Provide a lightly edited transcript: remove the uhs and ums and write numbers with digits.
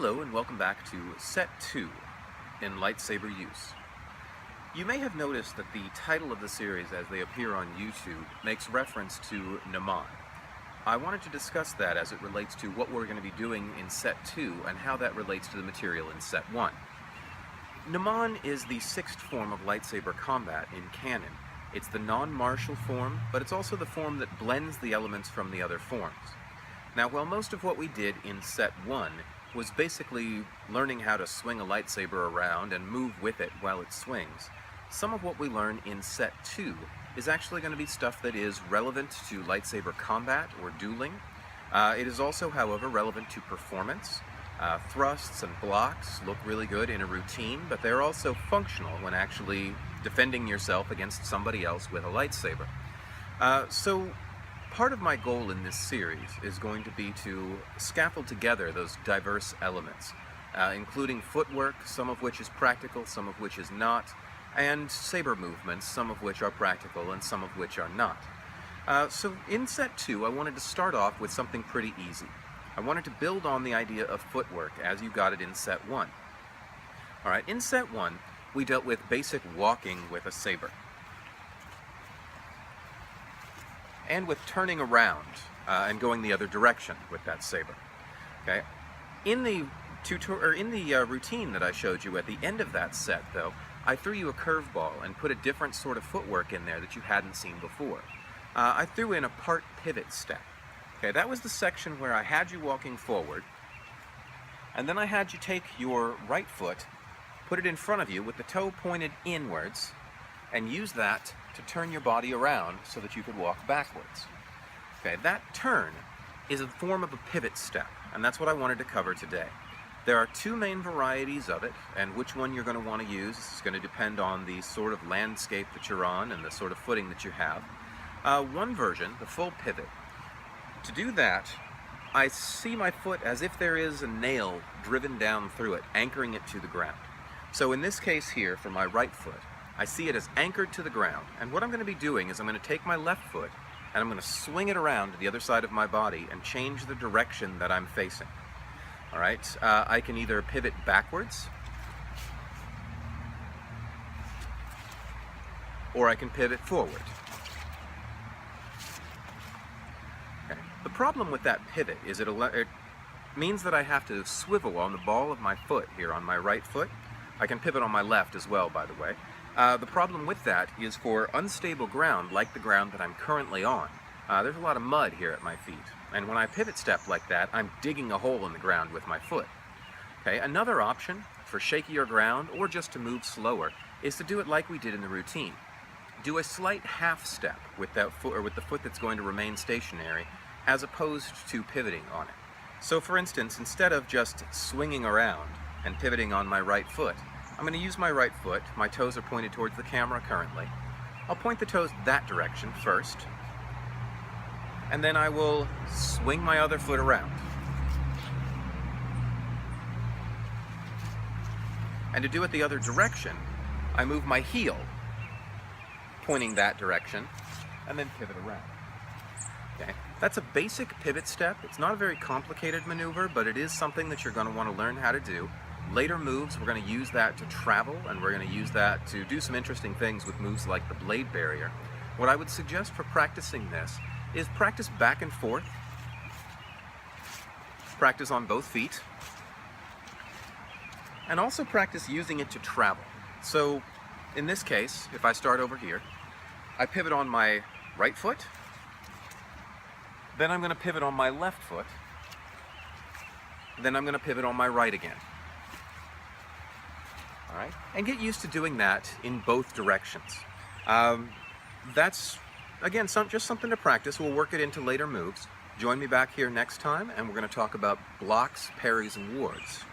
Hello and welcome back to Set 2 in Lightsaber Use. You may have noticed that the title of the series as they appear on YouTube makes reference to Naman. I wanted to discuss that as it relates to what we're going to be doing in Set 2 and how that relates to the material in Set 1. Naman is the sixth form of lightsaber combat in canon. It's the non-martial form, but it's also the form that blends the elements from the other forms. Now, while most of what we did in Set 1 was basically learning how to swing a lightsaber around and move with it while it swings, some of what we learn in Set 2 is actually going to be stuff that is relevant to lightsaber combat or dueling. It is also, however, relevant to performance. Thrusts and blocks look really good in a routine, but they're also functional when actually defending yourself against somebody else with a lightsaber. So part of my goal in this series is going to be to scaffold together those diverse elements, including footwork, some of which is practical, some of which is not, and saber movements, some of which are practical and some of which are not. So in Set 2, I wanted to start off with something pretty easy. I wanted to build on the idea of footwork as you got it in Set 1. Alright, in Set 1, we dealt with basic walking with a saber, and with turning around and going the other direction with that saber. Okay. In the routine that I showed you at the end of that set, though, I threw you a curveball and put a different sort of footwork in there that you hadn't seen before. I threw in a part pivot step. Okay, that was the section where I had you walking forward, and then I had you take your right foot, put it in front of you with the toe pointed inwards, and use that to turn your body around so that you could walk backwards. Okay, that turn is a form of a pivot step, and that's what I wanted to cover today. There are two main varieties of it, and which one you're going to want to use is going to depend on the sort of landscape that you're on and the sort of footing that you have. One version, the full pivot. To do that, I see my foot as if there is a nail driven down through it, anchoring it to the ground. So in this case here, for my right foot, I see it as anchored to the ground, and what I'm going to be doing is I'm going to take my left foot and I'm going to swing it around to the other side of my body and change the direction that I'm facing. Alright, I can either pivot backwards, or I can pivot forward. Okay. The problem with that pivot is it means that I have to swivel on the ball of my foot here on my right foot. I can pivot on my left as well, by the way. The problem with that is for unstable ground, like the ground that I'm currently on, there's a lot of mud here at my feet. And when I pivot step like that, I'm digging a hole in the ground with my foot. Okay, another option for shakier ground, or just to move slower, is to do it like we did in the routine. Do a slight half step with that foot, or with the foot that's going to remain stationary, as opposed to pivoting on it. So for instance, instead of just swinging around and pivoting on my right foot, I'm going to use my right foot. My toes are pointed towards the camera currently. I'll point the toes that direction first, and then I will swing my other foot around. And to do it the other direction, I move my heel, pointing that direction, and then pivot around. Okay. That's a basic pivot step. It's not a very complicated maneuver, but it is something that you're going to want to learn how to do. Later moves, we're going to use that to travel, and we're going to use that to do some interesting things with moves like the blade barrier. What I would suggest for practicing this is practice back and forth. Practice on both feet. And also practice using it to travel. So, in this case, if I start over here, I pivot on my right foot, then I'm going to pivot on my left foot, then I'm going to pivot on my right again. Alright? And get used to doing that in both directions. That's, again, just something to practice. We'll work it into later moves. Join me back here next time, and we're going to talk about blocks, parries, and wards.